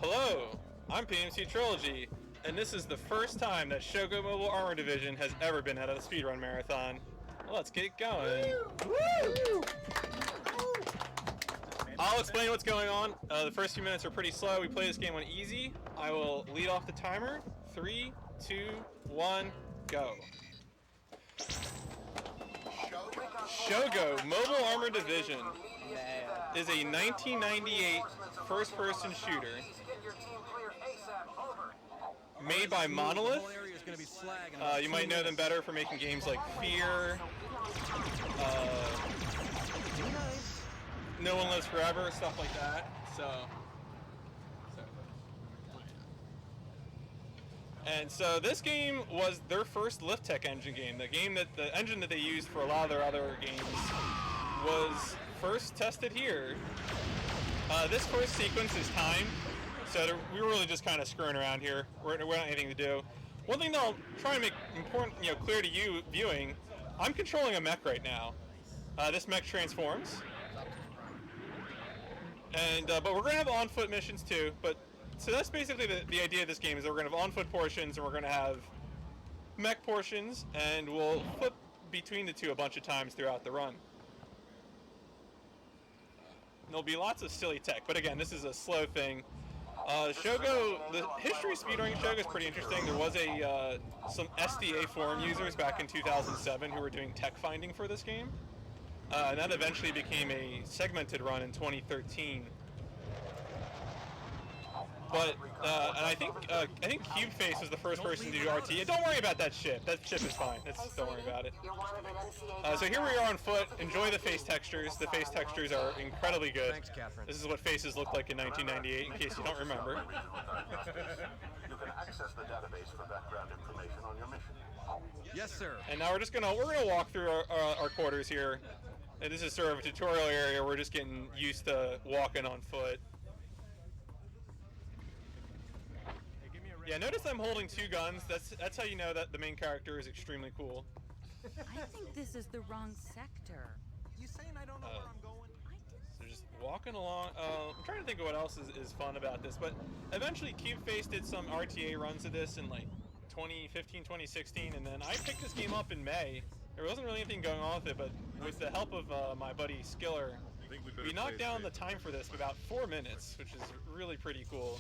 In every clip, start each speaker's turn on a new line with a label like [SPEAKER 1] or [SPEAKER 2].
[SPEAKER 1] Hello, I'm pmcTRILOGY, and this is the first time that Shogo Mobile Armor Division has ever been at a speedrun marathon. Well, let's get going. Woo! I'll explain what's going on. The first few minutes are pretty slow. We play this game on easy. I will lead off the timer. 3, 2, 1, go. Shogo Mobile Armor Division is a 1998 first-person shooter made by Monolith. You might know them better for making games like Fear, No One Lives Forever, stuff like that. So this game was their first Lift-Tech engine game. The engine that they used for a lot of their other games was first tested here. This first sequence is timed, so we were really just kind of screwing around here. We don't have anything to do. One thing that I'll try and make important, clear to you viewing, I'm controlling a mech right now. This mech transforms, but we're gonna have on-foot missions too. So that's basically the idea of this game, is that we're going to have on-foot portions and we're going to have mech portions, and we'll flip between the two a bunch of times throughout the run. There'll be lots of silly tech, but again, this is a slow thing. Shogo, the history of speedrunning Shogo is pretty interesting. There was some SDA forum users back in 2007 who were doing tech finding for this game, and that eventually became a segmented run in 2013. But and I think CubeFace was the first person to do RT. Don't worry about that ship. That ship is fine. Don't worry about it. So here we are on foot. Enjoy the face textures. The face textures are incredibly good.
[SPEAKER 2] Thanks, Catherine.
[SPEAKER 1] This is what faces looked like in 1998, in case you don't remember.
[SPEAKER 3] You can access the database for background information on your mission.
[SPEAKER 2] Yes, sir.
[SPEAKER 1] And now we're gonna walk through our quarters here. And this is sort of a tutorial area. We're just getting used to walking on foot. Yeah, notice I'm holding two guns. That's how you know that the main character is extremely cool.
[SPEAKER 4] I think this is the wrong sector.
[SPEAKER 2] You saying I don't know where I'm going?
[SPEAKER 1] So just walking along. I'm trying to think of what else is fun about this, but eventually CubeFace did some RTA runs of this in like 2015, 2016, and then I picked this game up in May. There wasn't really anything going on with it, but with the help of my buddy Skiller, we knocked down the time for this by about 4 minutes, which is really pretty cool.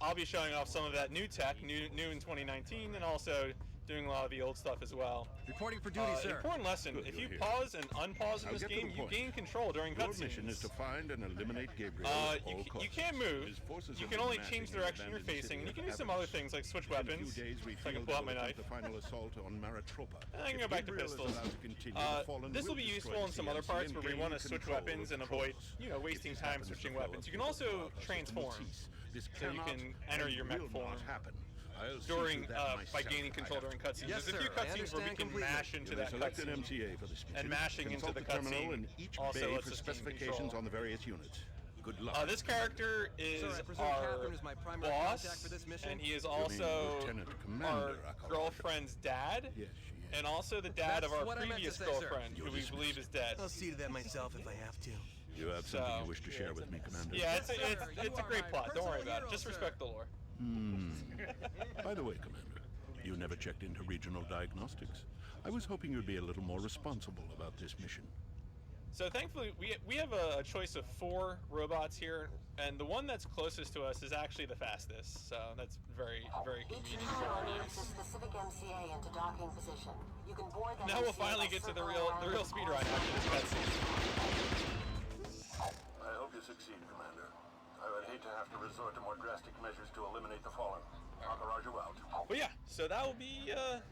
[SPEAKER 1] I'll be showing off some of that new tech, new in 2019, and also doing a lot of the old stuff as well.
[SPEAKER 2] Reporting for duty, sir.
[SPEAKER 1] Important lesson: if you pause and unpause in this game, you gain control during cutscenes.
[SPEAKER 3] Your mission is to find and eliminate Gabriel.
[SPEAKER 1] You can't move. You can only change the direction you're facing, and you can do some other things like switch weapons. So I can pull out my knife.
[SPEAKER 3] The final assault on Maritropa.
[SPEAKER 1] And I can go back to pistols. This will be useful in some other parts where we want to switch weapons and avoid, wasting time switching weapons. You can also transform, so you can enter your mech form during by gaining control during cutscenes.
[SPEAKER 2] Yes,
[SPEAKER 1] There's a few cutscenes where we can mash into that cutscene, and mashing into the cutscene also lets us gain control.
[SPEAKER 3] On the various units. Good luck.
[SPEAKER 1] This character is our boss, and he is also our girlfriend's dad, and also the dad of our previous girlfriend, who we believe is dead.
[SPEAKER 2] I'll see to that myself if I have to.
[SPEAKER 3] You have something you wish to share with me, Commander?
[SPEAKER 1] Yeah, it's a great plot. Don't worry about it. Just respect the lore.
[SPEAKER 3] By the way, Commander, you never checked into regional diagnostics. I was hoping you'd be a little more responsible about this mission.
[SPEAKER 1] So thankfully, we have a choice of 4 robots here, and the one that's closest to us is actually the fastest. So that's very, very convenient for our use.
[SPEAKER 5] Specific MCA into docking position. You can board that.
[SPEAKER 1] Now we'll finally get to the real speed ride after this cutscene.
[SPEAKER 3] I hope you succeed, Commander. I would hate to have to resort to more drastic measures to eliminate the fallen. I'll garage you out.
[SPEAKER 1] But yeah, so that'll be that.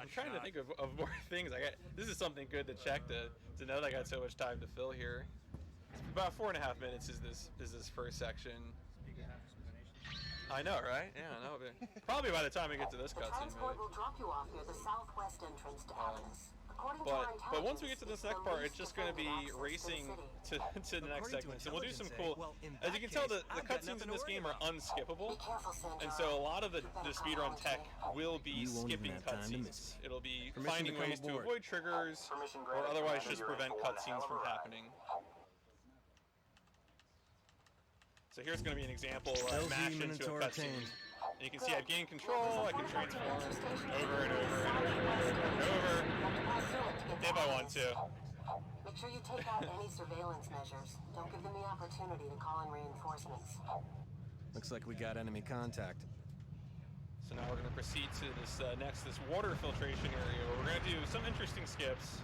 [SPEAKER 1] I'm trying to think of more things. This is something good to check to know that I got so much time to fill here. It's about 4.5 minutes is this first section. I know, right? Yeah, I know. Probably by the time we get to this cutscene.
[SPEAKER 5] The transport will drop you off near the southwest entrance to Avenus.
[SPEAKER 1] But once we get to this next part, it's just going to be racing to the next segment. So we'll do some cool. As you can tell, the cutscenes in this game are unskippable, and so a lot of the speedrun tech will be skipping cutscenes. It'll be finding ways to avoid triggers, or otherwise just prevent cutscenes from happening. So here's going to be an example where I mash into a
[SPEAKER 2] Minotaur
[SPEAKER 1] cutscene.
[SPEAKER 2] attained.
[SPEAKER 1] And you can see I've gained control, I can transform over and over and over and over if I want to.
[SPEAKER 5] Make sure you take out any surveillance measures. Don't give them the opportunity to call in reinforcements.
[SPEAKER 2] Looks like we got enemy contact.
[SPEAKER 1] So now we're going to proceed to this this water filtration area where we're going to do some interesting skips.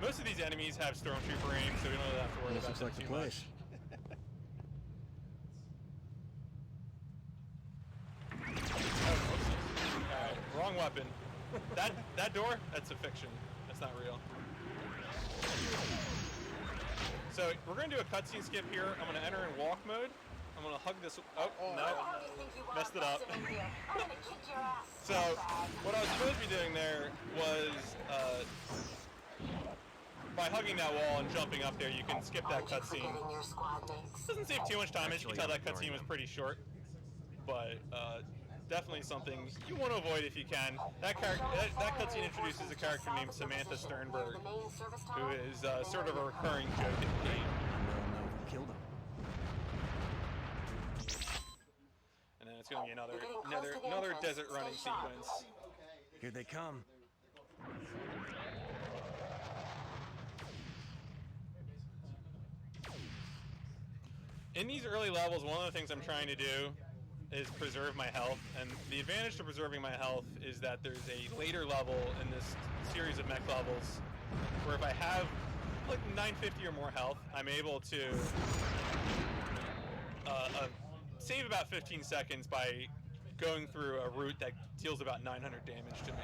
[SPEAKER 1] Most of these enemies have stormtrooper aim, so we don't really have to worry
[SPEAKER 2] This
[SPEAKER 1] about
[SPEAKER 2] looks
[SPEAKER 1] them
[SPEAKER 2] like the
[SPEAKER 1] too
[SPEAKER 2] place.
[SPEAKER 1] much. Wrong weapon. That door? That's a fiction. That's not real. So we're gonna do a cutscene skip here. I'm gonna enter in walk mode. I'm gonna hug this. Oh no, messed it up. So what I was supposed to be doing there was by hugging that wall and jumping up there, you can skip that cutscene. Doesn't save too much time. As you can tell, that cutscene was pretty short, but definitely something you want to avoid if you can. That cutscene introduces a character named Samantha Sternberg, who is sort of a recurring joke in the game.
[SPEAKER 2] No, killed him.
[SPEAKER 1] And then it's going to be another desert running sequence.
[SPEAKER 2] Here they come.
[SPEAKER 1] In these early levels, one of the things I'm trying to do is preserve my health, and the advantage to preserving my health is that there's a later level in this series of mech levels where if I have like 950 or more health, I'm able to save about 15 seconds by going through a route that deals about 900 damage to me.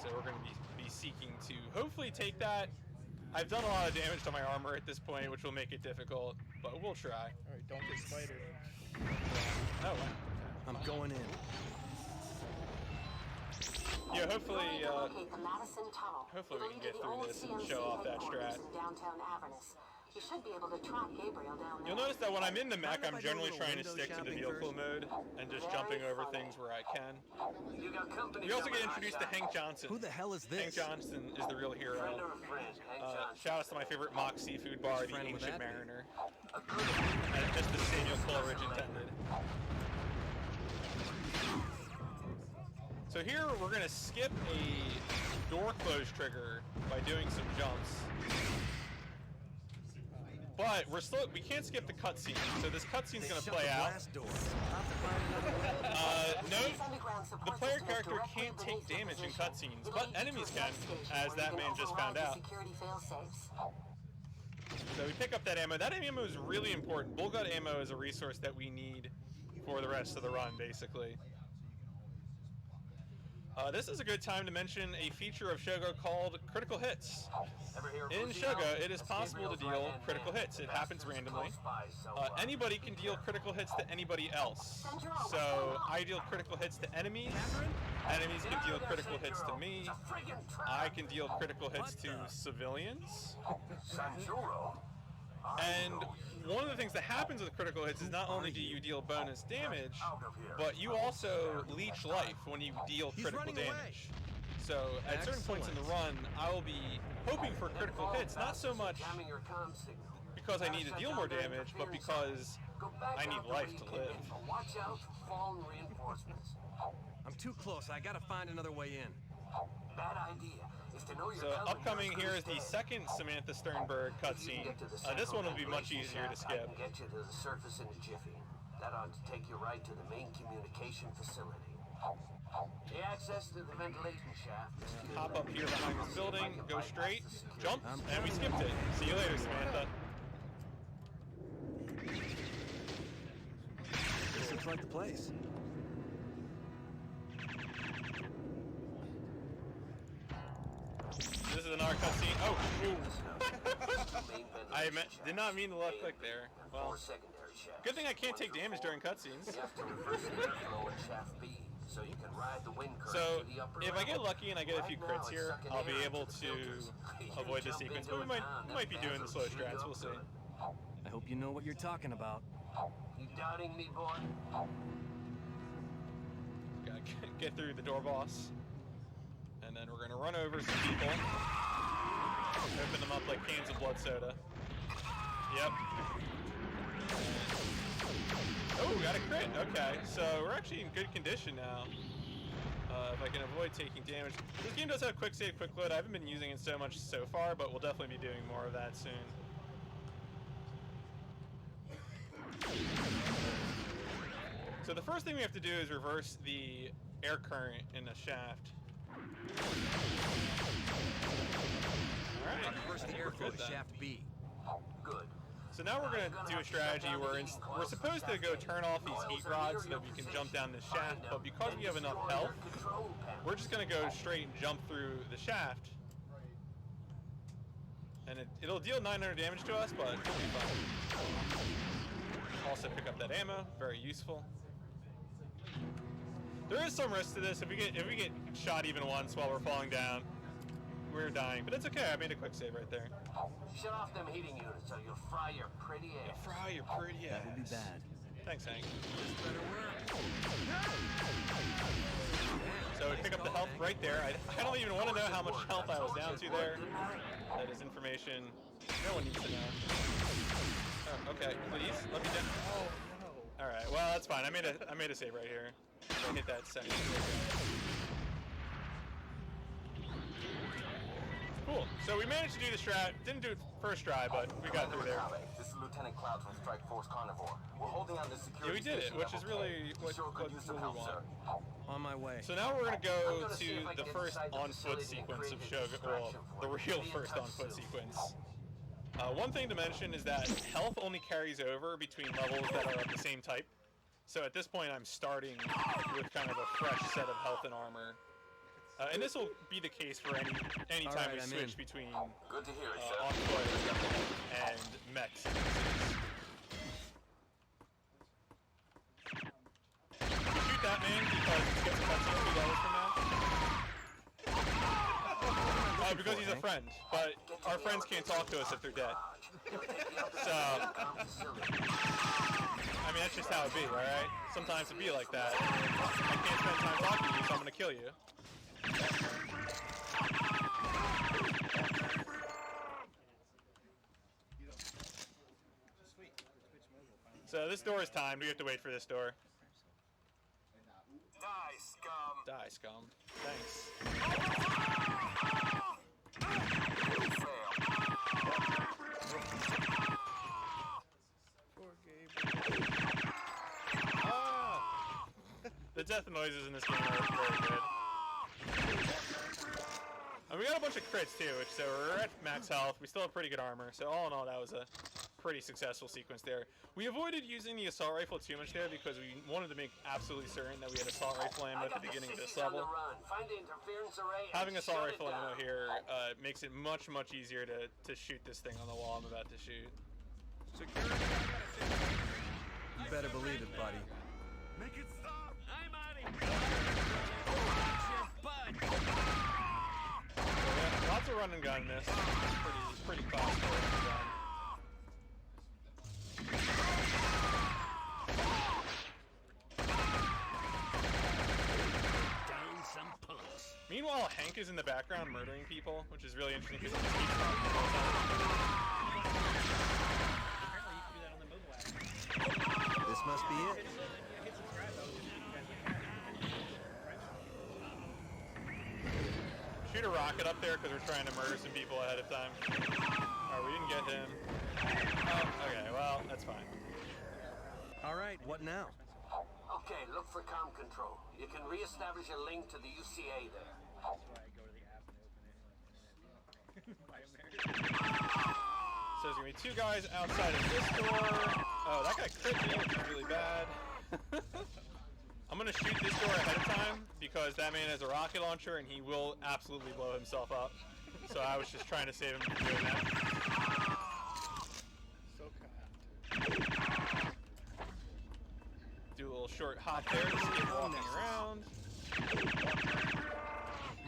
[SPEAKER 1] So we're going to be seeking to hopefully take that. I've done a lot of damage to my armor at this point, which will make it difficult, but we'll try.
[SPEAKER 6] Alright, don't get spidered.
[SPEAKER 1] Oh, wow.
[SPEAKER 2] I'm going in.
[SPEAKER 1] Yeah, hopefully we can get through this and show off that strat.
[SPEAKER 5] You should be able to track Gabriel down there.
[SPEAKER 1] You'll notice that when I'm in the mech, I'm generally trying to stick to the vehicle mode and just jumping over things where I can. We also get introduced to Hank Johnson.
[SPEAKER 2] Who the hell is
[SPEAKER 1] Hank
[SPEAKER 2] this?
[SPEAKER 1] Johnson is the real hero. Shout out to my favorite mock seafood bar, the Ancient Mariner. Just as Samuel Coleridge intended. So here we're going to skip a door close trigger by doing some jumps. But we can't skip the cutscene, so this cutscene's going to play out. Note, the player character can't take damage in cutscenes, but enemies can, as that man just found out. So we pick up that ammo. That ammo is really important. Bullgut ammo is a resource that we need for the rest of the run, basically. This is a good time to mention a feature of Shogo called critical hits. In Shogo, it is possible to deal critical hits. It happens randomly. Anybody can deal critical hits to anybody else. So I deal critical hits to enemies. Enemies can deal critical hits to me. I can deal critical hits to civilians. And one of the things that happens with critical hits is not only do you deal bonus damage, but you also leech life when you deal critical damage. So at certain points in the run, I will be hoping for critical hits, not so much because I need to deal more damage, but because I need life to live.
[SPEAKER 2] I'm too close. I gotta find another way in.
[SPEAKER 5] Bad idea.
[SPEAKER 1] So upcoming here is the second Samantha Sternberg cutscene. This one will be much easier to skip.
[SPEAKER 5] Get you to the surface in a jiffy. That ought to take you right to the main communication facility. The access to the ventilation shaft is secured.
[SPEAKER 1] Hop up here behind this building, go straight, jump, and we skipped it. See you later, Samantha.
[SPEAKER 2] This looks like the place.
[SPEAKER 1] This is another cutscene. Oh, ooh. Did not mean to left click there. Well, good thing I can't take damage during cutscenes. So, if I get lucky and I get a few crits here, I'll be able to avoid the sequence. But we might be doing the slow strats. We'll see.
[SPEAKER 2] I hope you know what you're talking about.
[SPEAKER 5] You doubting me, boy?
[SPEAKER 1] Gotta get through the door boss. And then we're gonna run over some people. Open them up like cans of blood soda. Yep. Oh, got a crit. Okay, so we're actually in good condition now. If I can avoid taking damage. This game does have quick save, quick load. I haven't been using it so much so far, but we'll definitely be doing more of that soon. So the first thing we have to do is reverse the air current in the shaft. Alright,
[SPEAKER 2] Reverse the airflow to shaft B.
[SPEAKER 5] Good.
[SPEAKER 1] so now we're going to do a strategy where we're supposed to go turn off these heat rods so that we can jump down this shaft, but because we have enough health, we're just going to go straight and jump through the shaft. And it'll deal 900 damage to us, but it'll be fine. Also pick up that ammo, very useful. There is some risk to this. If we get shot even once while we're falling down, we're dying. But it's okay, I made a quick save right there.
[SPEAKER 5] Shut off them heating units or you'll fry your pretty ass.
[SPEAKER 1] Fry your pretty ass.
[SPEAKER 2] That would be bad.
[SPEAKER 1] Thanks, Hank.
[SPEAKER 2] This better work.
[SPEAKER 1] So we pick up the health right there. I don't even want to know how much health I was down to there. That is information no one needs to know. Oh, okay, please let me down. Oh no. All right, well that's fine. I made a save right here. I hit that second. Cool. So we managed to do the strat. Didn't do it first try, but we got through there.
[SPEAKER 5] This is Lieutenant Cloud from Strike Force Carnivore. We're holding on this security.
[SPEAKER 1] Yeah, we did it, which is really what we want.
[SPEAKER 2] On my way.
[SPEAKER 1] So now we're going to go to the first on-foot sequence of Shogo, well, the real first on-foot sequence. One thing to mention is that health only carries over between levels that are of the same type. So at this point I'm starting with kind of a fresh set of health and armor. And this will be the case for any time we switch between on-foot and mech sequences. Shoot that man because he gets a cutscene 2 levels from now. Because he's a friend, but our friends can't talk to us if they're dead. So, I mean, that's just how it be, alright? Sometimes it be like that. I can't spend time talking to you, so I'm gonna kill you. So this door is timed. We have to wait for this door.
[SPEAKER 5] Die, scum.
[SPEAKER 1] Die, scum. Thanks. The death noises in this game are very good. And we got a bunch of crits too, so we're at max health. We still have pretty good armor, so all in all that was a pretty successful sequence there. We avoided using the assault rifle too much there because we wanted to make absolutely certain that we had assault rifle ammo at the beginning of this level. Having assault rifle ammo here makes it much easier to shoot this thing on the wall I'm about to shoot.
[SPEAKER 2] Security, you better believe it, buddy.
[SPEAKER 5] Make it stop! I'm out of here!
[SPEAKER 1] Yeah, lots of run and gun in this. It's pretty fast for run and gun. Meanwhile, Hank is in the background murdering people, which is really interesting because he just keeps talking the whole time.
[SPEAKER 2] This must be it.
[SPEAKER 1] Shoot a rocket up there because we're trying to murder some people ahead of time. Alright, we didn't get him. Oh, okay, well, that's fine.
[SPEAKER 2] Alright, what now?
[SPEAKER 5] Okay, look for comm control. You can re-establish a link to the UCA there.
[SPEAKER 1] So there's gonna be 2 guys outside of this door. Oh, that guy crit me, which is really bad. I'm gonna shoot this door ahead of time because that man has a rocket launcher and he will absolutely blow himself up. So I was just trying to save him from doing that.
[SPEAKER 6] So kind.
[SPEAKER 1] Do a little short hop there to skip walking around.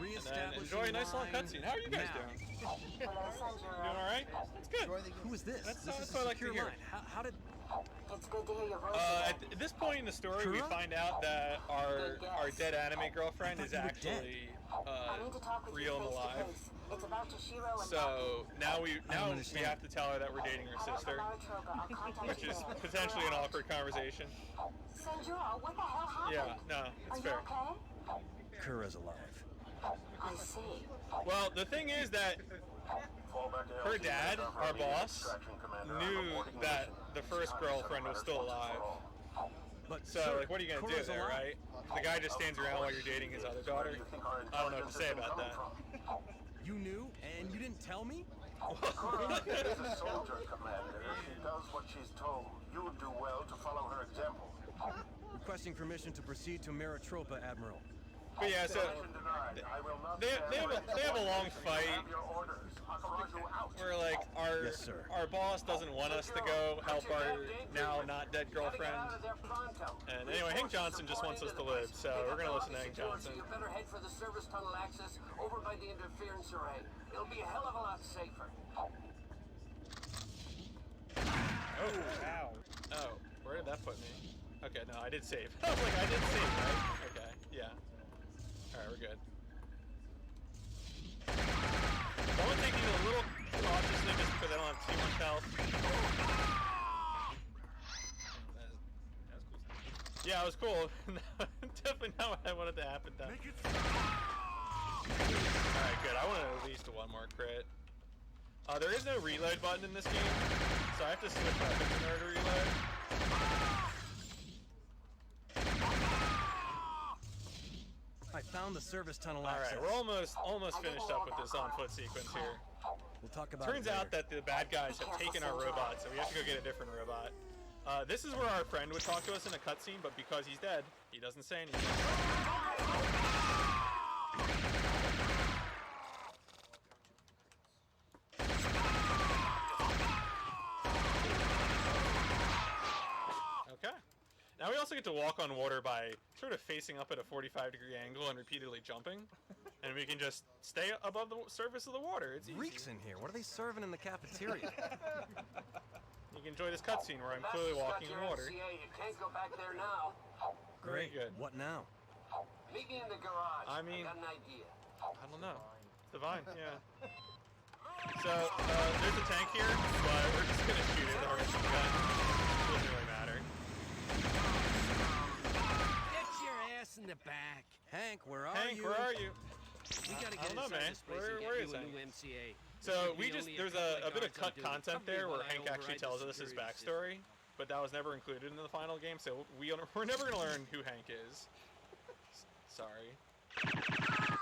[SPEAKER 1] And then enjoy a nice long cutscene. How are you guys doing? Doing all right? That's good.
[SPEAKER 2] Who is this?
[SPEAKER 1] That's
[SPEAKER 2] This is
[SPEAKER 1] what I
[SPEAKER 2] a
[SPEAKER 1] like to
[SPEAKER 2] secure
[SPEAKER 1] hear.
[SPEAKER 2] line. How did...
[SPEAKER 7] It's good to hear your voice.
[SPEAKER 1] At this point in the story, we find out that our dead anime girlfriend is actually
[SPEAKER 7] I need to talk with
[SPEAKER 1] real
[SPEAKER 7] you
[SPEAKER 1] and
[SPEAKER 7] face to
[SPEAKER 1] alive.
[SPEAKER 7] face. It's about Toshiro and
[SPEAKER 1] So now we
[SPEAKER 2] understand.
[SPEAKER 1] have to tell her that we're dating her sister,
[SPEAKER 7] I'll contact
[SPEAKER 1] which
[SPEAKER 7] you
[SPEAKER 1] is
[SPEAKER 7] there.
[SPEAKER 1] potentially an awkward conversation.
[SPEAKER 7] Sanjuro, what the hell happened?
[SPEAKER 1] Yeah, no,
[SPEAKER 7] Are
[SPEAKER 1] it's
[SPEAKER 7] you
[SPEAKER 1] fair.
[SPEAKER 7] okay?
[SPEAKER 2] Kura's alive.
[SPEAKER 7] I see.
[SPEAKER 1] Well, the thing is that her dad, our boss, knew that the first girlfriend was still alive.
[SPEAKER 2] But
[SPEAKER 1] So,
[SPEAKER 2] sir,
[SPEAKER 1] like, what are you gonna do
[SPEAKER 2] Kura's
[SPEAKER 1] there,
[SPEAKER 2] alive.
[SPEAKER 1] right? The guy just stands around while you're dating his other daughter. I don't know what to say about that.
[SPEAKER 2] You knew, and you didn't tell me?
[SPEAKER 8] Kura is a soldier, Commander. She does what she's told. You would do well to follow her example.
[SPEAKER 2] Requesting permission to proceed to Maritropa, Admiral.
[SPEAKER 1] But yeah, so
[SPEAKER 8] Permission denied. I will not
[SPEAKER 1] they have a long fight
[SPEAKER 8] have your orders. Akarazu out.
[SPEAKER 1] where like
[SPEAKER 2] Yes, sir.
[SPEAKER 1] our boss doesn't want us to go help our now not dead girlfriend. And anyway, Hank Johnson just wants us to live, so we're gonna listen to Hank Johnson.
[SPEAKER 5] You better head for the service tunnel access over by the interference array. It'll be a hell of a lot safer.
[SPEAKER 1] Oh, where did that put me? Okay, no, I did save. I was like, I did save, right? Okay, yeah. Alright, we're good. Someone taking it a little cautiously just because I don't have too much health. Yeah, it was cool. Definitely not what I wanted to happen then. Alright, good. I wanted at least one more crit. There is no reload button in this game, so I have to switch weapons in order to reload.
[SPEAKER 2] I found the service tunnel
[SPEAKER 1] All
[SPEAKER 2] access.
[SPEAKER 1] right, we're almost finished up with this on-foot sequence here.
[SPEAKER 2] We'll talk about
[SPEAKER 1] Turns
[SPEAKER 2] it later.
[SPEAKER 1] out that the bad guys have taken our robot, so we have to go get a different robot. This is where our friend would talk to us in a cutscene, but because he's dead, he doesn't say anything. Okay. Now we also get to walk on water by sort of facing up at a 45-degree angle and repeatedly jumping. And we can just stay above the surface of the water. It's easy.
[SPEAKER 2] Reeks in here. What are they serving in the cafeteria?
[SPEAKER 1] You can enjoy this cutscene where I'm clearly walking in water.
[SPEAKER 5] You can't go back there now.
[SPEAKER 1] Very good.
[SPEAKER 2] What now?
[SPEAKER 5] Meet me in the garage.
[SPEAKER 1] I mean-
[SPEAKER 5] got an idea.
[SPEAKER 1] I don't know. It's divine, yeah. So, there's a tank here, but we're just gonna shoot it with our machine gun. Doesn't really matter.
[SPEAKER 9] Get your ass in the back.
[SPEAKER 2] Hank, where are
[SPEAKER 1] Hank,
[SPEAKER 2] you?
[SPEAKER 1] where are you?
[SPEAKER 9] We gotta
[SPEAKER 1] I
[SPEAKER 9] get
[SPEAKER 1] don't know,
[SPEAKER 9] inside
[SPEAKER 1] man.
[SPEAKER 9] this place
[SPEAKER 1] Where
[SPEAKER 9] and get
[SPEAKER 1] is
[SPEAKER 9] you a
[SPEAKER 1] Hank?
[SPEAKER 9] new MCA.
[SPEAKER 1] So we
[SPEAKER 9] There'll
[SPEAKER 1] just
[SPEAKER 9] be
[SPEAKER 1] there's
[SPEAKER 9] only
[SPEAKER 1] a bit of
[SPEAKER 9] couple
[SPEAKER 1] cut
[SPEAKER 9] guards on
[SPEAKER 1] content
[SPEAKER 9] duty.
[SPEAKER 1] there where
[SPEAKER 9] Someday
[SPEAKER 1] Hank
[SPEAKER 9] while I
[SPEAKER 1] actually
[SPEAKER 9] override
[SPEAKER 1] tells
[SPEAKER 9] the
[SPEAKER 1] us his
[SPEAKER 9] security
[SPEAKER 1] backstory, but that was never included in the final game, so we're never gonna learn who Hank is. Sorry,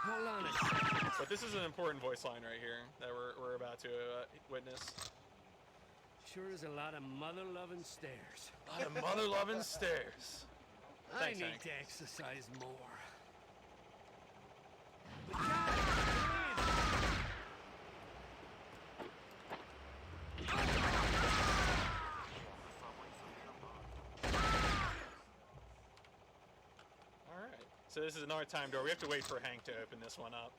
[SPEAKER 9] Hold on a second.
[SPEAKER 1] but this is an important voice line right here that we're about to witness.
[SPEAKER 9] Sure is a lot of mother-loving stairs.
[SPEAKER 1] A lot of mother-loving stairs. Thanks,
[SPEAKER 9] I need
[SPEAKER 1] Hank.
[SPEAKER 9] to exercise more.
[SPEAKER 1] All right. So this is another time door. We have to wait for Hank to open this one up.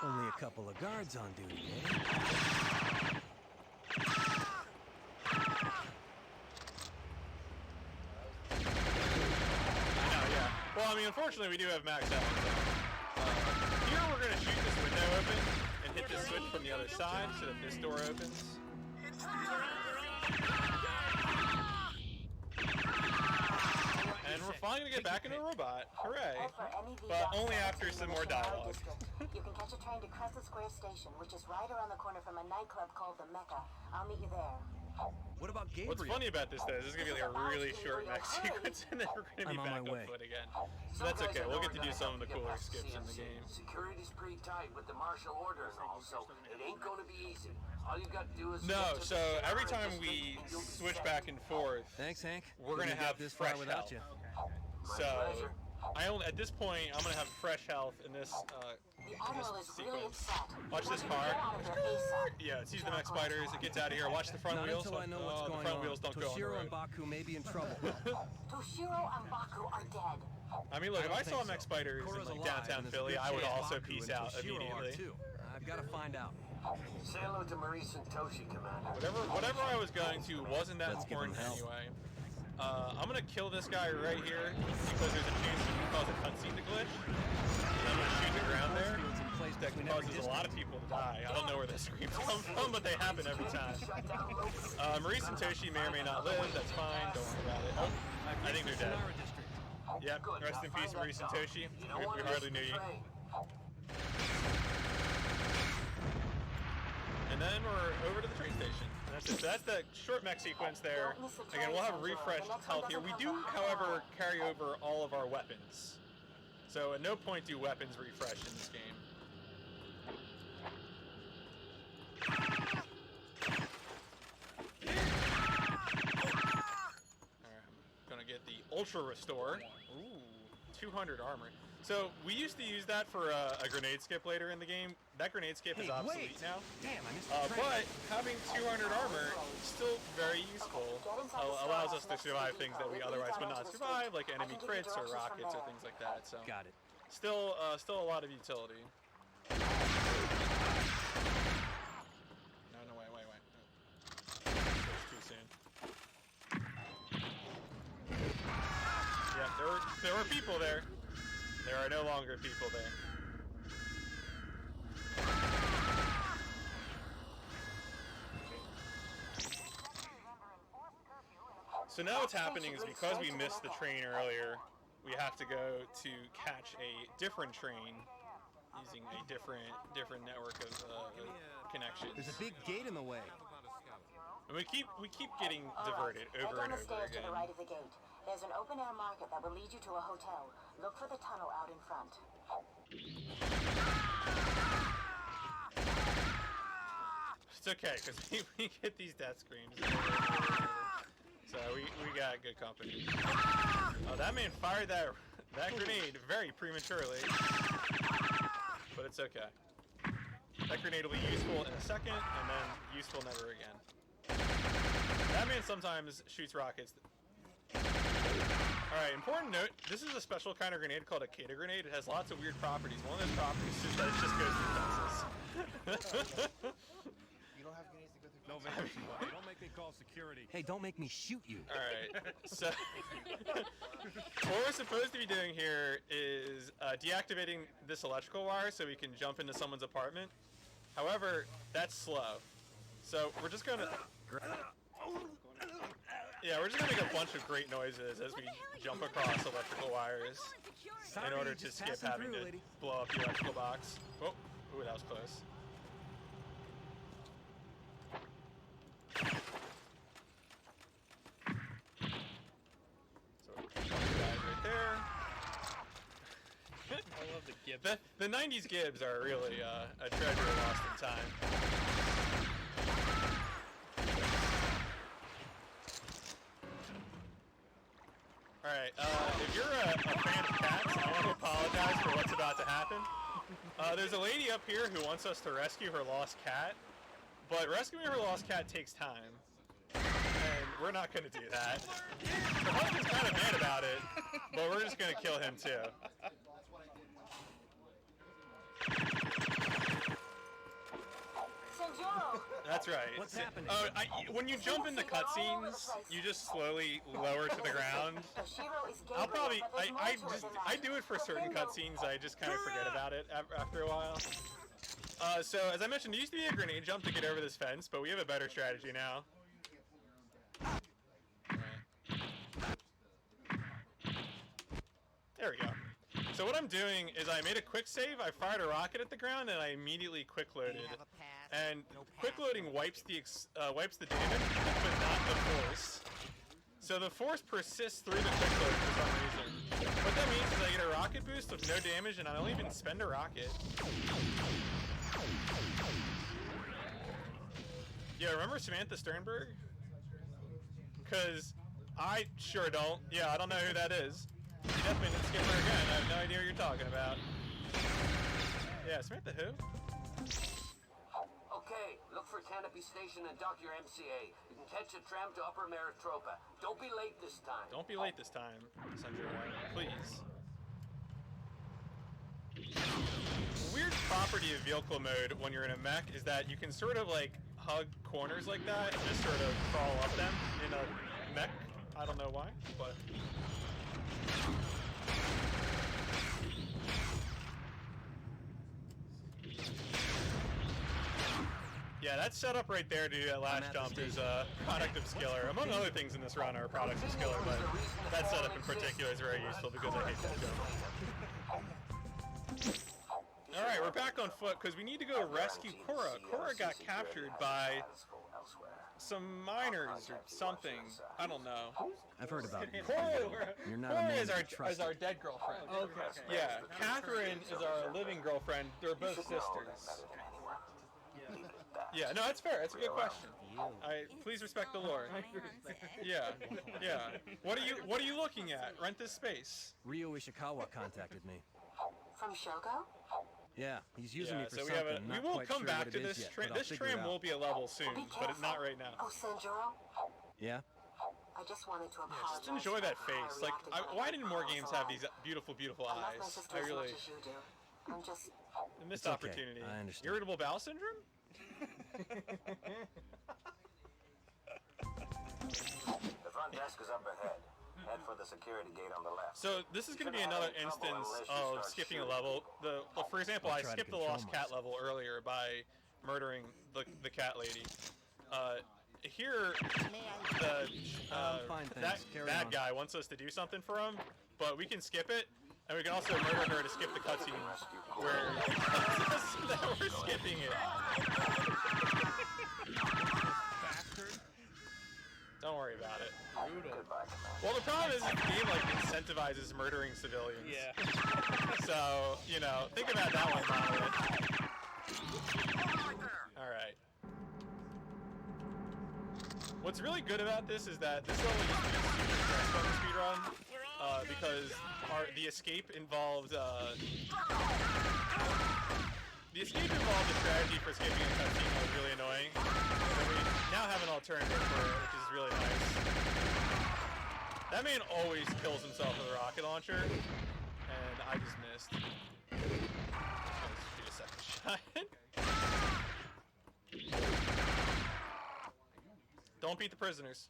[SPEAKER 2] Only a couple of guards on duty, eh?
[SPEAKER 1] Well, I mean, unfortunately, we do have max health. Here, we're going to shoot this window open and hit the switch from the other side so that this door opens. And we're finally going to get back into a robot. Hooray. But only after some more dialogue.
[SPEAKER 7] You can catch a train to Crescent Square Station, which is right around the corner from a nightclub called the Mecca. I'll meet you there.
[SPEAKER 2] What about Gabriel?
[SPEAKER 1] What's funny about this, though, is this is going to be like a really short mech sequence, and then we're going to be
[SPEAKER 2] I'm on
[SPEAKER 1] back
[SPEAKER 2] my
[SPEAKER 1] on
[SPEAKER 2] way.
[SPEAKER 1] foot again. So that's okay. We'll get to do some of the cooler skips in the game.
[SPEAKER 5] Security's pretty tight with the martial order and all, so it ain't gonna be easy. All you got to do is...
[SPEAKER 1] No, so every time we switch back and forth,
[SPEAKER 2] Thanks, Hank.
[SPEAKER 1] we're
[SPEAKER 2] Couldn't
[SPEAKER 1] gonna have
[SPEAKER 2] got this
[SPEAKER 1] fresh
[SPEAKER 2] far without
[SPEAKER 1] health.
[SPEAKER 2] you.
[SPEAKER 1] So at this point, I'm gonna have fresh health in this
[SPEAKER 7] The Admiral is really
[SPEAKER 1] sequence.
[SPEAKER 7] upset.
[SPEAKER 1] Watch this
[SPEAKER 7] Get
[SPEAKER 1] car.
[SPEAKER 7] out of here ASAP.
[SPEAKER 1] Yeah, it sees the mech spiders. It gets out of here. Watch the front
[SPEAKER 2] Not
[SPEAKER 1] wheels.
[SPEAKER 2] until I know what's
[SPEAKER 1] the
[SPEAKER 2] going
[SPEAKER 1] front
[SPEAKER 2] on.
[SPEAKER 1] wheels don't go on the
[SPEAKER 2] Toshiro
[SPEAKER 1] road.
[SPEAKER 2] and Baku may be in trouble.
[SPEAKER 7] Toshiro and Baku are dead.
[SPEAKER 1] I mean, look, if I
[SPEAKER 2] don't
[SPEAKER 1] saw
[SPEAKER 2] think
[SPEAKER 1] mech
[SPEAKER 2] so.
[SPEAKER 1] spiders in
[SPEAKER 2] Korra's
[SPEAKER 1] like
[SPEAKER 2] alive,
[SPEAKER 1] downtown
[SPEAKER 2] and there's a
[SPEAKER 1] Philly,
[SPEAKER 2] good
[SPEAKER 1] I would
[SPEAKER 2] chance
[SPEAKER 1] also
[SPEAKER 2] Baku
[SPEAKER 1] peace
[SPEAKER 2] and
[SPEAKER 1] out
[SPEAKER 2] Toshiro are
[SPEAKER 1] immediately.
[SPEAKER 2] too. I've got to find out.
[SPEAKER 5] Say hello to Marie Santoshi, Commander.
[SPEAKER 1] Whatever I was going to wasn't that
[SPEAKER 2] Let's give him
[SPEAKER 1] important
[SPEAKER 2] hell.
[SPEAKER 1] anyway. I'm gonna kill this guy right here because there's a chance it can cause a cutscene to glitch. And I'm gonna shoot the ground there. That causes a lot of people to die. I don't know where the screams come from, but they happen every time. Marie Santoshi may or may not live. That's fine. Don't worry about it. Oh, I think they're dead. Yep. Rest in peace, Marie Santoshi. We hardly knew you. And then we're over to the train station. That's it. So that's the short mech sequence there. Again, we'll have refreshed health here. We do, however, carry over all of our weapons. So at no point do weapons refresh in this game. Alright, I'm gonna get the Ultra Restore. Ooh, 200 armor. So we used to use that for a grenade skip later in the game. That grenade skip is obsolete now.
[SPEAKER 2] Damn, I missed the train.
[SPEAKER 1] But having 200 armor is still very useful. Allows us to survive things that we otherwise would not survive, like enemy crits or rockets or things like that. So
[SPEAKER 2] Got it.
[SPEAKER 1] still a lot of utility. No, wait. That's too soon. Yeah, there were people there. There are no longer people there. So now what's happening is because we missed the train earlier, we have to go to catch a different train using a different network of connections.
[SPEAKER 2] There's a big gate in the way.
[SPEAKER 1] And we keep getting diverted over and over
[SPEAKER 7] stairs
[SPEAKER 1] again.
[SPEAKER 7] to the right of the gate. There's an open-air market that will lead you to a hotel. Look for the tunnel out in front.
[SPEAKER 1] It's okay, because we get these death screams. So we got good company. Oh, that man fired that grenade very prematurely. But it's okay. That grenade will be useful in a second, and then useful never again. That man sometimes shoots rockets. Alright, important note, this is a special kind of grenade called a Kata grenade. It has lots of weird properties. One of those properties is that it just goes through fences.
[SPEAKER 6] You don't have grenades to go through.
[SPEAKER 2] No, don't make me call security. Hey, don't make me shoot you.
[SPEAKER 1] Alright, so what we're supposed to be doing here is deactivating this electrical wire so we can jump into someone's apartment. However, that's slow. So we're just gonna... Yeah, we're just gonna make a bunch of great noises as we jump across electrical wires in order to skip having to blow up the electrical box. Oh, ooh, that was close. So, guys right there.
[SPEAKER 6] I love the Gibbs.
[SPEAKER 1] The 90s Gibbs are really a treasure lost in time. Alright, if you're a fan of cats, I want to apologize for what's about to happen. There's a lady up here who wants us to rescue her lost cat, but rescuing her lost cat takes time. And we're not going to do that. The husband's kind of mad about it, but we're just going to kill him too. That's right.
[SPEAKER 2] What's happening?
[SPEAKER 1] When you jump into cutscenes, you just slowly lower to the ground. I'll probably, I do it for certain cutscenes. I just kind of forget about it after a while. So as I mentioned, there used to be a grenade jump to get over this fence, but we have a better strategy now. There we go. So what I'm doing is I made a quick save, I fired a rocket at the ground, and I immediately quick loaded. And quick loading wipes the damage, but not the force. So the force persists through the quick load for some reason. What that means is I get a rocket boost with no damage, and I don't even spend a rocket. Yeah, remember Samantha Sternberg? Because I sure don't. Yeah, I don't know who that is. You definitely didn't skip her again. I have no idea what you're talking about. Yeah, Samantha who?
[SPEAKER 5] Okay, look for Canopy Station and dock your MCA. You can catch a tram to Upper Maritropa. Don't be late this time.
[SPEAKER 1] Don't be late this time, Sanjuro. Please. Weird property of vehicle mode when you're in a mech is that you can sort of like hug corners like that and just sort of crawl up them in a mech. I don't know why, but... Yeah, that setup right there to do that last jump is a product of Skiller. Among other things in this run are products of Skiller, but that setup in particular is very useful because I hate that jump. Alright, we're back on foot because we need to go rescue Cora. Cora got captured by some miners or something. I don't know.
[SPEAKER 2] I've heard about you.
[SPEAKER 1] Cora,
[SPEAKER 2] You're not a
[SPEAKER 1] Cora
[SPEAKER 2] man
[SPEAKER 1] is
[SPEAKER 2] to trust.
[SPEAKER 1] our dead girlfriend.
[SPEAKER 6] Okay.
[SPEAKER 1] Yeah, Catherine is our living girlfriend. They're both sisters. Yeah, no, that's fair. That's a good question. Please respect the Lord. Yeah, yeah. What are you looking at? Rent this space.
[SPEAKER 2] Ryo Ishikawa contacted me.
[SPEAKER 7] From Shogo?
[SPEAKER 2] Yeah, he's using me for
[SPEAKER 1] so
[SPEAKER 2] something.
[SPEAKER 1] we will come back to this tram. This tram will be a level soon, but not right now.
[SPEAKER 7] Oh, Sanjuro?
[SPEAKER 2] Yeah?
[SPEAKER 7] I just wanted to apologize.
[SPEAKER 1] Just enjoy that face. Like, why didn't more games have these beautiful, beautiful
[SPEAKER 7] I love my
[SPEAKER 1] eyes?
[SPEAKER 7] sister
[SPEAKER 1] I
[SPEAKER 7] as
[SPEAKER 1] really
[SPEAKER 7] much as you do. I'm just...
[SPEAKER 1] a missed
[SPEAKER 2] okay.
[SPEAKER 1] opportunity.
[SPEAKER 2] I understand.
[SPEAKER 1] Irritable bowel syndrome?
[SPEAKER 8] The front desk is up ahead. Head for the security gate on the left.
[SPEAKER 1] So this is going to be another instance of skipping a level. For example, I skipped the lost cat level earlier by murdering the cat lady. Here, that bad guy wants us to do something for him, but we can skip it, and we can also murder her to skip the cutscene where we're skipping it. Don't worry about it. Well, the problem is the game like incentivizes murdering civilians.
[SPEAKER 6] Yeah.
[SPEAKER 1] So, you know, think about that one, Monolith. Alright. What's really good about this is that this level used to be super stressed on the speedrun, because the escape involved a strategy for skipping a cutscene that was really annoying. But we now have an alternative for it, which is really nice. That man always kills himself with a rocket launcher, and I just missed. Let's shoot a second shot. Don't beat the prisoners.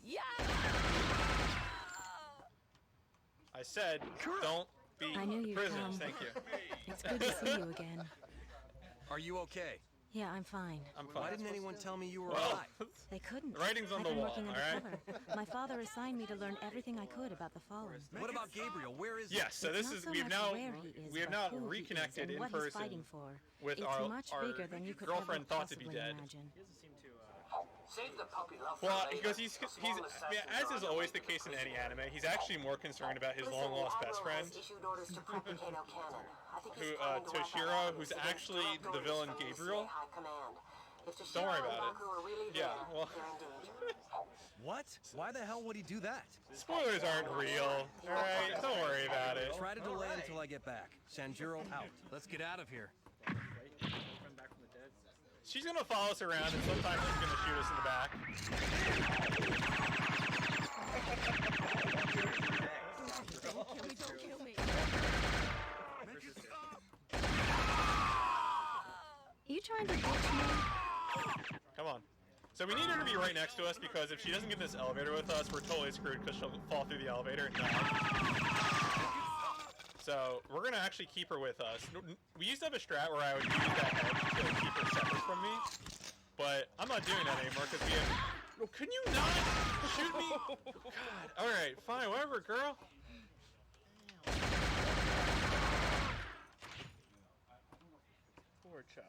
[SPEAKER 4] Yeah.
[SPEAKER 1] I said, don't beat
[SPEAKER 10] I knew
[SPEAKER 1] the
[SPEAKER 10] you'd
[SPEAKER 1] prisoners.
[SPEAKER 10] come.
[SPEAKER 1] Thank you.
[SPEAKER 10] It's good to see you again.
[SPEAKER 2] Are you okay?
[SPEAKER 10] Yeah, I'm fine.
[SPEAKER 1] I'm fine.
[SPEAKER 2] Why didn't anyone tell me you were
[SPEAKER 1] Well,
[SPEAKER 2] alive?
[SPEAKER 10] They couldn't.
[SPEAKER 1] the writing's on
[SPEAKER 10] I've
[SPEAKER 1] the
[SPEAKER 10] been
[SPEAKER 1] wall,
[SPEAKER 10] working
[SPEAKER 1] alright?
[SPEAKER 10] undercover. My father assigned me to learn everything I could about the Fallen.
[SPEAKER 2] What about Gabriel? Where is he?
[SPEAKER 1] Yes, so
[SPEAKER 10] It's
[SPEAKER 1] this
[SPEAKER 10] not
[SPEAKER 1] is
[SPEAKER 10] so
[SPEAKER 1] we have
[SPEAKER 10] much
[SPEAKER 1] now
[SPEAKER 10] where he is,
[SPEAKER 1] we have
[SPEAKER 10] but
[SPEAKER 1] now
[SPEAKER 10] who he is
[SPEAKER 1] reconnected
[SPEAKER 10] and
[SPEAKER 1] in
[SPEAKER 10] what he's
[SPEAKER 1] person
[SPEAKER 10] fighting for.
[SPEAKER 1] with
[SPEAKER 10] It's
[SPEAKER 1] our
[SPEAKER 10] much bigger than you could
[SPEAKER 1] girlfriend
[SPEAKER 10] ever
[SPEAKER 1] thought to be
[SPEAKER 10] possibly
[SPEAKER 1] dead.
[SPEAKER 10] imagine.
[SPEAKER 5] Save the puppy love for
[SPEAKER 1] Well,
[SPEAKER 5] later.
[SPEAKER 1] because he's
[SPEAKER 5] Small
[SPEAKER 1] I mean,
[SPEAKER 5] assassins
[SPEAKER 1] as
[SPEAKER 5] are
[SPEAKER 1] is
[SPEAKER 5] on
[SPEAKER 1] always
[SPEAKER 5] the
[SPEAKER 1] the
[SPEAKER 5] way
[SPEAKER 1] case
[SPEAKER 5] to
[SPEAKER 1] in any
[SPEAKER 5] prison.
[SPEAKER 1] anime, he's actually more concerned about his long lost best friend,
[SPEAKER 7] Issued orders to prep Potato Cannon. I think
[SPEAKER 1] who
[SPEAKER 7] he's planning to wipe out
[SPEAKER 1] Toshiro,
[SPEAKER 7] evidence
[SPEAKER 1] who's
[SPEAKER 7] against
[SPEAKER 1] actually
[SPEAKER 7] direct
[SPEAKER 1] the
[SPEAKER 7] orders
[SPEAKER 1] villain
[SPEAKER 7] from the
[SPEAKER 1] Gabriel.
[SPEAKER 7] CIA High Command. If
[SPEAKER 1] Don't
[SPEAKER 7] Toshiro
[SPEAKER 1] worry
[SPEAKER 7] and
[SPEAKER 1] about it.
[SPEAKER 7] Baku are really
[SPEAKER 1] Yeah,
[SPEAKER 7] there,
[SPEAKER 1] well.
[SPEAKER 7] they're in danger.
[SPEAKER 2] What? Why the hell would he do that?
[SPEAKER 1] Spoilers aren't real. All right, don't worry about it.
[SPEAKER 2] Try to delay until I get back. Sanjuro out. Let's get out of here.
[SPEAKER 1] She's gonna follow us around, and sometimes she's gonna shoot us in the back.
[SPEAKER 4] Don't kill me.
[SPEAKER 10] You trying to ditch me?
[SPEAKER 1] Come on. So we need her to be right next to us because if she doesn't get in this elevator with us, we're totally screwed because she'll fall through the elevator and die. So we're gonna actually keep her with us. We used to have a strat where I would use that hedge to keep her separate from me, but I'm not doing that anymore because we have. Oh, can you not shoot me? God. All right, fine, whatever, girl.
[SPEAKER 6] Poor child.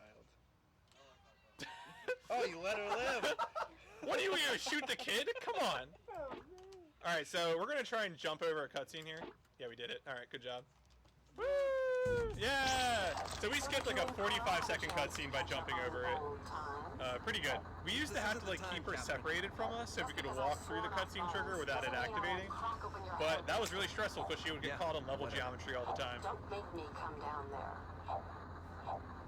[SPEAKER 6] Oh, you let her live.
[SPEAKER 1] What are you gonna shoot the kid? Come on. All right, so we're gonna try and jump over a cutscene here. Yeah, we did it. All right, good job. Woo! Yeah! So we skipped like a 45-second cutscene by jumping over it. Pretty good. We used to have to like keep her separated from us so we could walk through the cutscene trigger without it activating. But that was really stressful because she would get caught on level geometry all the time.
[SPEAKER 7] Don't make me come down there.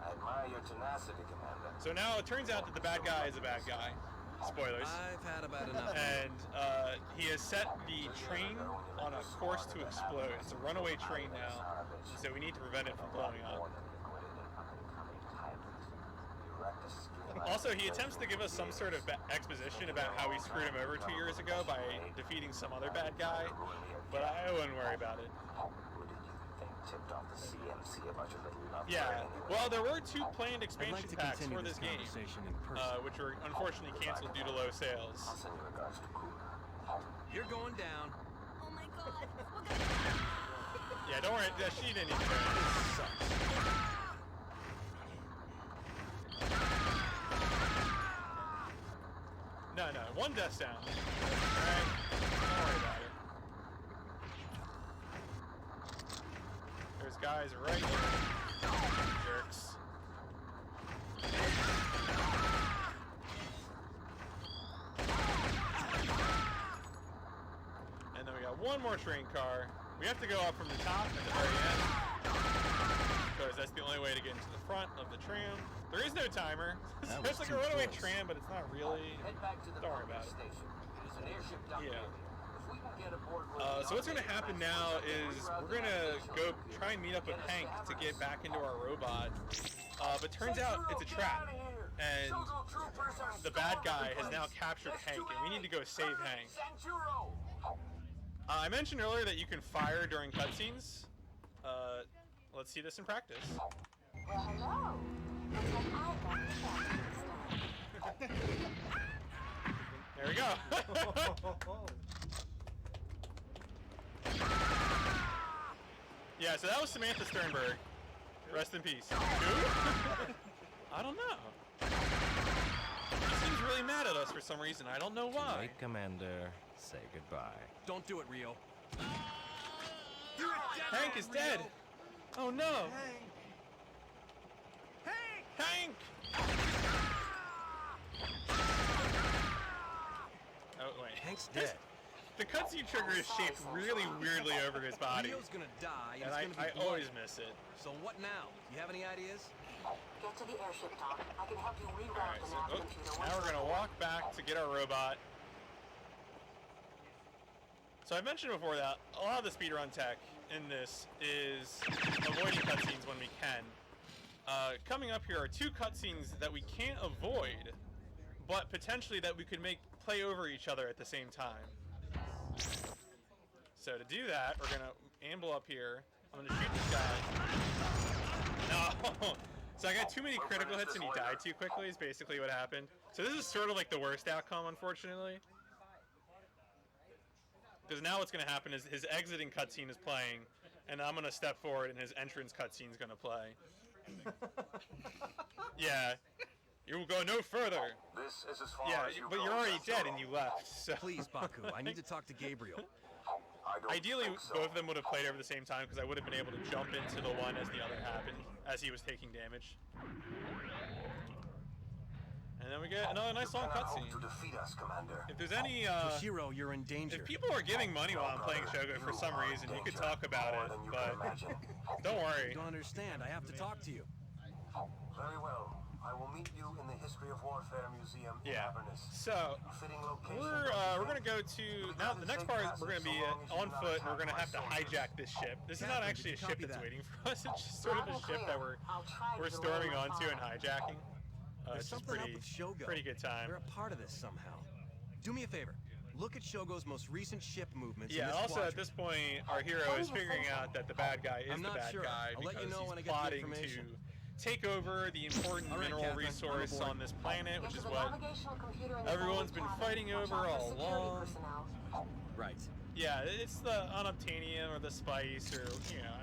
[SPEAKER 8] I admire your tenacity, Commander.
[SPEAKER 1] So now it turns out that the bad guy is a bad guy. Spoilers.
[SPEAKER 2] I've had about enough.
[SPEAKER 1] And he has set the train on a course to explode. It's a runaway train now, so we need to prevent it from blowing up. Also, he attempts to give us some sort of exposition about how we screwed him over 2 years ago by defeating some other bad guy, but I wouldn't worry about it. Yeah, well, there were 2 planned expansion packs for this game, which were unfortunately canceled due to low sales.
[SPEAKER 2] You're going down.
[SPEAKER 10] Oh my god.
[SPEAKER 1] Yeah, don't worry, she didn't even know. No, 1 death down. Alright, don't worry about it. There's guys right here. Jerks. And then we got 1 more train car. We have to go up from the top at the very end, because that's the only way to get into the front of the tram. There is no timer. It's like a runaway tram, but it's not really. Don't worry about it. Yeah. So what's going to happen now is we're going to go try and meet up with Hank to get back into our robot. But turns out it's a trap. And the bad guy has now captured Hank, and we need to go save Hank. I mentioned earlier that you can fire during cutscenes. Let's see this in practice.
[SPEAKER 7] Well, hello. Looks like I've got the captain this time.
[SPEAKER 1] There we go. Yeah, so that was Samantha Sternberg. Rest in peace. Who? I don't know. She seems really mad at us for some reason. I don't know why.
[SPEAKER 11] Hey, Commander, say goodbye.
[SPEAKER 2] Don't do it, Rio.
[SPEAKER 1] Hank is dead. Oh no. Hank! Oh wait.
[SPEAKER 2] Hank's dead.
[SPEAKER 1] The cutscene trigger is shaped really weirdly over his body.
[SPEAKER 2] Rio's gonna die,
[SPEAKER 1] and
[SPEAKER 2] it's gonna be
[SPEAKER 1] I always miss it.
[SPEAKER 2] So what now? You have any ideas?
[SPEAKER 7] Get to the airship, Doc. I can help you reroute
[SPEAKER 1] Alright,
[SPEAKER 7] the
[SPEAKER 1] so
[SPEAKER 7] nav computer.
[SPEAKER 1] now we're gonna walk back to get our robot. So I mentioned before that a lot of the speedrun tech in this is avoiding cutscenes when we can. Coming up here are 2 cutscenes that we can't avoid, but potentially that we could make play over each other at the same time. So to do that, we're gonna amble up here. I'm gonna shoot this guy. No! So I got too many critical hits and he died too quickly is basically what happened. So this is sort of like the worst outcome, unfortunately. Because now what's gonna happen is his exiting cutscene is playing, and I'm gonna step forward and his entrance cutscene is gonna play. Yeah. You will go no further.
[SPEAKER 8] This is as far as you
[SPEAKER 1] but
[SPEAKER 8] go,
[SPEAKER 1] you're already dead
[SPEAKER 8] Sensoro.
[SPEAKER 1] and you left, so...
[SPEAKER 2] Please, Baku, I need to talk to Gabriel.
[SPEAKER 8] I don't
[SPEAKER 1] Ideally,
[SPEAKER 8] think so.
[SPEAKER 1] both of them would have played over the same time, because I would have been able to jump into the one as the other happened, as he was taking damage. And then we get another nice long cutscene.
[SPEAKER 8] To defeat us, Commander.
[SPEAKER 1] If there's any,
[SPEAKER 2] Toshiro, you're in danger.
[SPEAKER 1] if people are giving money while I'm playing Shogo for some reason, you could talk about it, but don't worry.
[SPEAKER 2] You don't understand. I have to talk to you.
[SPEAKER 8] Very well. I will meet you in the History of Warfare Museum in Avernus.
[SPEAKER 1] So we're gonna go to now. The next part we're gonna be on foot, and we're gonna have to hijack this ship. This is not actually a ship that's waiting for us. It's just sort of a ship that we're storming onto and hijacking.
[SPEAKER 2] There's
[SPEAKER 1] It's just
[SPEAKER 2] something up with Shogo.
[SPEAKER 1] pretty good time.
[SPEAKER 2] We're a part of this somehow. Do me a favor. Look at Shogo's most recent ship movements.
[SPEAKER 1] Yeah.
[SPEAKER 2] in this
[SPEAKER 1] Also,
[SPEAKER 2] quadrant.
[SPEAKER 1] at this point, our hero is figuring out that the bad guy is
[SPEAKER 2] I'm
[SPEAKER 1] the
[SPEAKER 2] not
[SPEAKER 1] bad
[SPEAKER 2] sure.
[SPEAKER 1] guy
[SPEAKER 2] I'll let
[SPEAKER 1] because
[SPEAKER 2] you know when I
[SPEAKER 1] he's
[SPEAKER 2] get the
[SPEAKER 1] plotting to
[SPEAKER 2] information.
[SPEAKER 1] take over the important
[SPEAKER 2] All right,
[SPEAKER 1] mineral
[SPEAKER 2] Captain, I'm
[SPEAKER 1] resource
[SPEAKER 2] aboard.
[SPEAKER 1] on this planet, which
[SPEAKER 7] Into
[SPEAKER 1] is
[SPEAKER 7] the
[SPEAKER 1] what
[SPEAKER 7] navigational computer in the
[SPEAKER 1] everyone's
[SPEAKER 7] forward
[SPEAKER 1] been
[SPEAKER 7] cabin.
[SPEAKER 1] fighting
[SPEAKER 7] Watch
[SPEAKER 1] over
[SPEAKER 7] out for
[SPEAKER 1] all
[SPEAKER 7] security
[SPEAKER 1] along.
[SPEAKER 7] personnel.
[SPEAKER 2] Right.
[SPEAKER 1] Yeah, it's the unobtainium or the spice or, you know.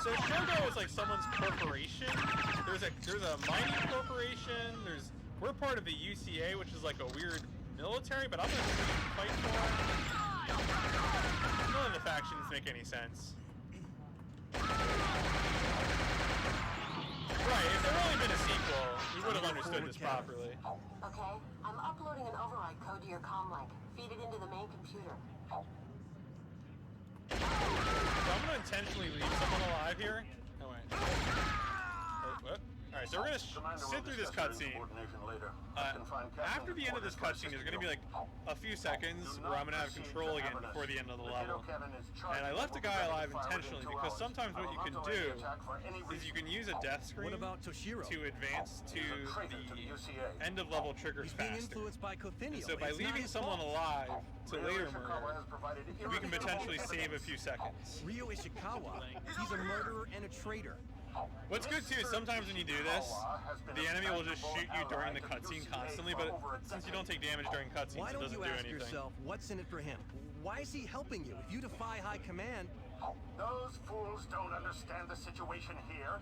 [SPEAKER 1] So Shogo is like someone's corporation. There's a mining corporation. We're part of the UCA, which is like a weird military, but I'm not sure we can fight for it. None of the factions make any sense. Right, if there had only been a sequel, we would have understood this properly.
[SPEAKER 7] Okay, I'm uploading an override code to your comlink. Feed it into the main computer.
[SPEAKER 1] So I'm gonna intentionally leave someone alive here. Oh wait. so we're gonna sit through this cutscene. After the end of this cutscene, there's gonna be like a few seconds where I'm gonna have control again before the end of the level. And I left a guy alive intentionally because sometimes what you can do is you can use a death screen to advance to the end of level triggers faster. And so by leaving someone alive to later murder, we can potentially save a few seconds.
[SPEAKER 2] Ryo Ishikawa, he's a murderer and a traitor.
[SPEAKER 1] What's good too is sometimes when you do this, the enemy will just shoot you during the cutscene constantly, but since you don't take damage during cutscenes, it doesn't do anything. Why don't you ask
[SPEAKER 2] yourself, what's in it for him? Why is he helping you? If you defy high command...
[SPEAKER 8] Those fools don't understand the situation here.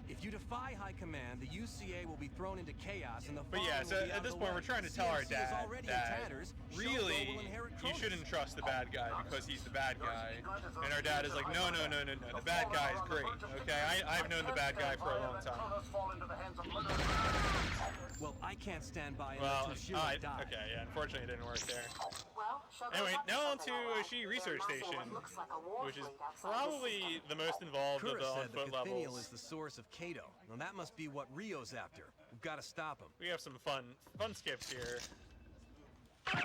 [SPEAKER 2] If you defy high command, the UCA will be thrown into chaos and the...
[SPEAKER 1] But yeah, so at this point we're trying to tell our dad that really you shouldn't trust the bad guy because he's the bad guy. And our dad is like, no, the bad guy is great, okay? I've known the bad guy for a long time.
[SPEAKER 2] Well, I can't stand by and let Toshiro die.
[SPEAKER 1] Okay, yeah, unfortunately it didn't work there.
[SPEAKER 7] Well,
[SPEAKER 1] Anyway, now on to Oshii Research Station, which is probably the most involved of the on-foot levels.
[SPEAKER 2] Is the source of Kato. Now that must be what Ryo's after. We've got to stop him.
[SPEAKER 1] We have some fun skips here. Don't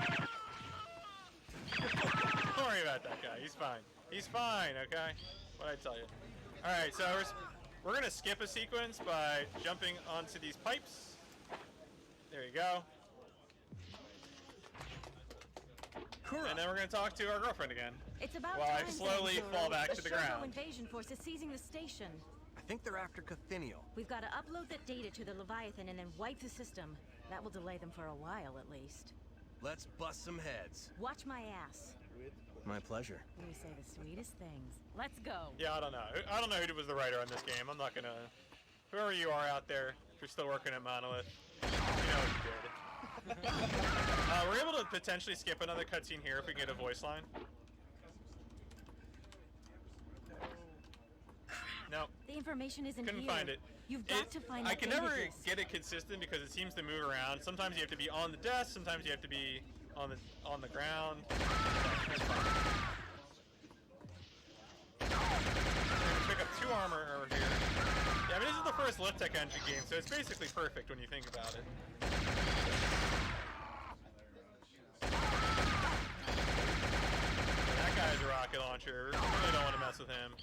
[SPEAKER 1] worry about that guy. He's fine. He's fine, okay? What'd I tell you? Alright, so we're going to skip a sequence by jumping onto these pipes. There you go. And then we're going to talk to our girlfriend again.
[SPEAKER 10] It's about
[SPEAKER 1] while I
[SPEAKER 10] time,
[SPEAKER 1] slowly fall back to the ground.
[SPEAKER 10] Shogo invasion force is seizing the station.
[SPEAKER 2] I think they're after Cothinio.
[SPEAKER 10] We've got to upload that data to the Leviathan and then wipe the system. That will delay them for a while, at least.
[SPEAKER 2] Let's bust some heads.
[SPEAKER 10] Watch my ass.
[SPEAKER 2] My pleasure.
[SPEAKER 10] You say the sweetest things. Let's go.
[SPEAKER 1] Yeah, I don't know. I don't know who was the writer on this game. I'm not going to... Whoever you are out there, if you're still working at Monolith, you know what you did. We're able to potentially skip another cutscene here if we get a voice line. No.
[SPEAKER 10] The information isn't
[SPEAKER 1] Couldn't
[SPEAKER 10] here.
[SPEAKER 1] find it.
[SPEAKER 10] You've got to find
[SPEAKER 1] I
[SPEAKER 10] the
[SPEAKER 1] can never
[SPEAKER 10] images.
[SPEAKER 1] get it consistent because it seems to move around. Sometimes you have to be on the desk, sometimes you have to be on the ground. That's fine. I'm gonna pick up 2 armor over here. Yeah, I mean, this is the first Lift Tech engine game, so it's basically perfect when you think about it. That guy's a rocket launcher. We really don't want to mess with him.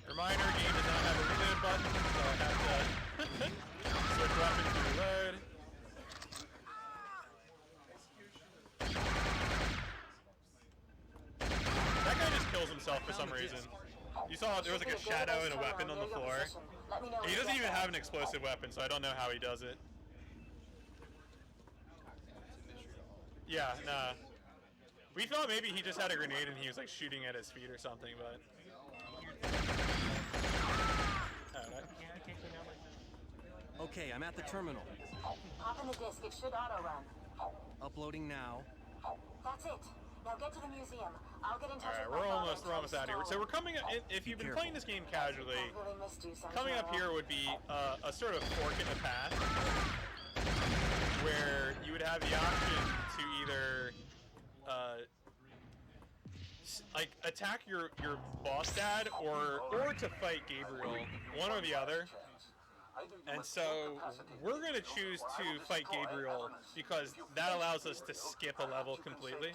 [SPEAKER 1] Reminder, game does not have a reload button, so I have to switch weapons to reload. That guy just kills himself for some reason. You saw there was like a shadow and a weapon on the floor. He doesn't even have an explosive weapon, so I don't know how he does it. Yeah, nah. We thought maybe he just had a grenade and he was like shooting at his feet or something, but...
[SPEAKER 2] Okay, I'm at the terminal.
[SPEAKER 7] Pop in the disk. It should auto-run.
[SPEAKER 2] Uploading now.
[SPEAKER 7] That's it. Now get to the museum. I'll get in touch with
[SPEAKER 1] we're almost out of here. So we're coming up, if you've been playing this game casually, coming up here would be a sort of fork in the path where you would have the option to either like attack your boss dad or to fight Gabriel, one or the other. And so we're going to choose to fight Gabriel because that allows us to skip a level completely.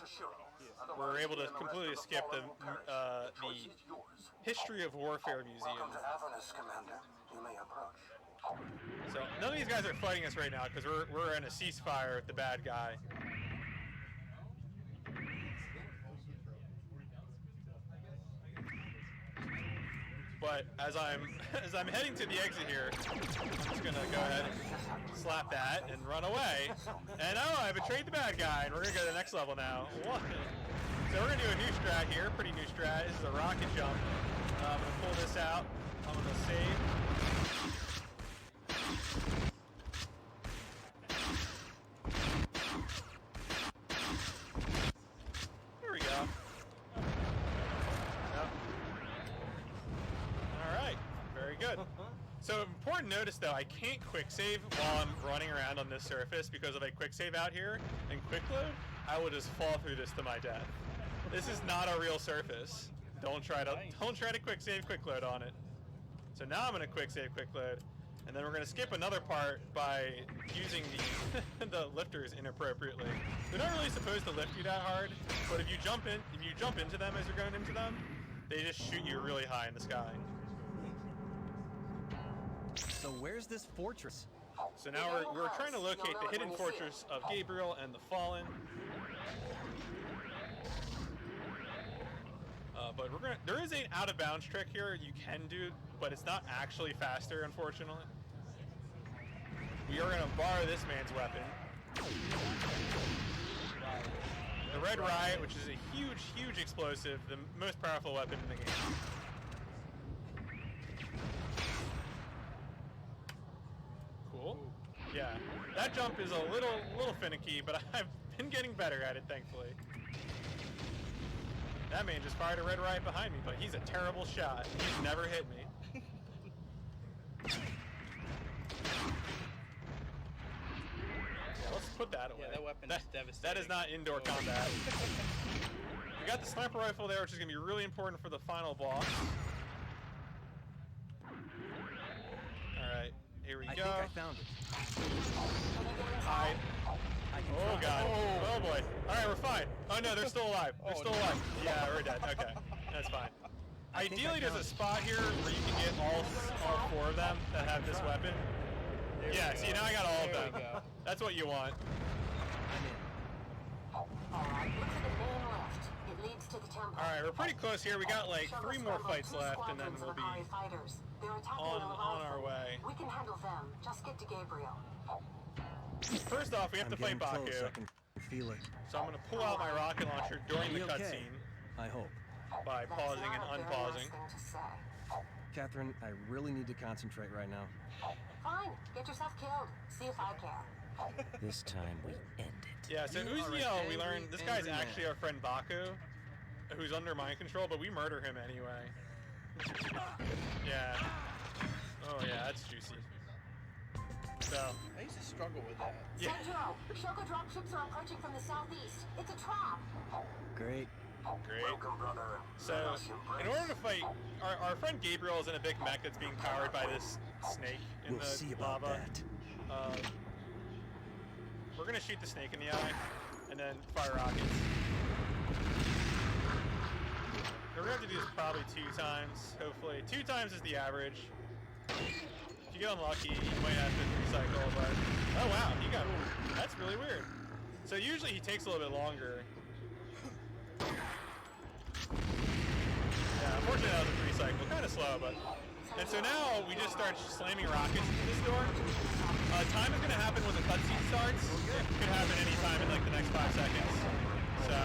[SPEAKER 1] We're able to completely skip the History of Warfare Museum. So none of these guys are fighting us right now because we're in a ceasefire with the bad guy. But as I'm heading to the exit here, I'm just gonna go ahead and slap that and run away. And oh, I betrayed the bad guy, and we're gonna go to the next level now. What? So we're gonna do a new strat here, pretty new strat. This is a rocket jump. I'm gonna pull this out. I'm gonna save. Here we go. Good. So important notice though, I can't quick save while I'm running around on this surface because if I quick save out here and quick load, I will just fall through this to my death. This is not a real surface. Don't try to quick save, quick load on it. So now I'm gonna quick save, quick load, and then we're gonna skip another part by using the the lifters inappropriately. They're not really supposed to lift you that hard, but if you jump into them as you're going into them, they just shoot you really high in the sky.
[SPEAKER 2] So where's this fortress?
[SPEAKER 1] So now we're trying to locate the hidden fortress of Gabriel and the Fallen. But there is an out of bounds trick here you can do, but it's not actually faster, unfortunately. We are gonna borrow this man's weapon. The Red Riot, which is a huge, huge explosive, the most powerful weapon in the game. Cool. Yeah, that jump is a little finicky, but I've been getting better at it, thankfully. That man just fired a Red Riot behind me, but he's a terrible shot. He's never hit me. Yeah, let's put that away.
[SPEAKER 6] Yeah, that weapon is devastating.
[SPEAKER 1] That is not indoor combat. We got the sniper rifle there, which is going to be really important for the final boss. Alright, here we go.
[SPEAKER 2] I think I found it.
[SPEAKER 1] Hide. Oh god. Oh boy. Alright, we're fine. Oh no, they're still alive. They're still alive. Yeah, we're dead. Okay. That's fine. Ideally, there's a spot here where you can get all 4 of them that have this weapon. Yeah, see, now I got all of them. That's what you want.
[SPEAKER 7] Alright, look to the main left. It leads to the temple.
[SPEAKER 1] Alright, we're pretty close here. We got like 3 more fights left, and then we'll be on our way.
[SPEAKER 7] We can handle them. Just get to Gabriel.
[SPEAKER 1] First off, we have to fight Baku.
[SPEAKER 2] I can feel it.
[SPEAKER 1] So I'm going to pull out my rocket launcher during the cutscene.
[SPEAKER 2] I hope.
[SPEAKER 1] By pausing and unpausing.
[SPEAKER 2] Catherine, I really need to concentrate right now.
[SPEAKER 7] Fine, get yourself killed. See if I care.
[SPEAKER 11] This time we end it.
[SPEAKER 1] Yeah, so Uziel, we learned this guy's actually our friend Baku, who's under mind control, but we murder him anyway. Yeah. Oh yeah, that's juicy. So
[SPEAKER 6] I used to struggle with that.
[SPEAKER 1] Yeah.
[SPEAKER 7] Sandro, Shogo dropships are approaching from the southeast. It's a trap.
[SPEAKER 2] Great.
[SPEAKER 1] Great. So, in order to fight, our friend Gabriel is in a big mech that's being powered by this snake in
[SPEAKER 2] We'll
[SPEAKER 1] the
[SPEAKER 2] see about
[SPEAKER 1] lava.
[SPEAKER 2] that.
[SPEAKER 1] We're gonna shoot the snake in the eye, and then fire rockets. We're gonna have to do this probably 2 times, hopefully. 2 times is the average. If you get unlucky, you might have to recycle, but... Oh wow, he got... That's really weird. So usually he takes a little bit longer. Yeah, unfortunately that was a recycle. Kind of slow, but... And so now we just start slamming rockets into this door. Time is going to happen when the cutscene starts. It could happen any time in like the next 5 seconds. So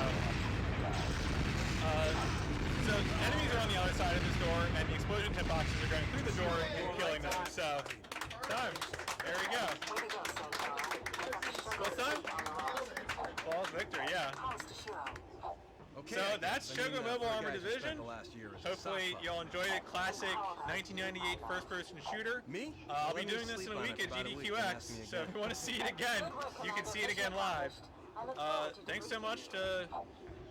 [SPEAKER 1] enemies are on the other side of this door, and the explosion hitboxes are going through the door and killing them. So, time. There we go. Full time? Falls victory, yeah.
[SPEAKER 2] Okay,
[SPEAKER 1] So that's Shogo Mobile Armor Division.
[SPEAKER 2] Hopefully
[SPEAKER 1] Hopefully you'll enjoy a classic 1998 first-person shooter.
[SPEAKER 2] Me?
[SPEAKER 1] I'll be doing this in a week at GDQX, so if you want to see it again, you can see it again live. Thanks so much to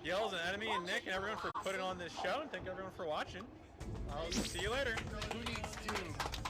[SPEAKER 1] Yells and Enemy and Nick and everyone for putting on this show, and thank everyone for watching. I'll see you later.
[SPEAKER 6] Who needs Doom?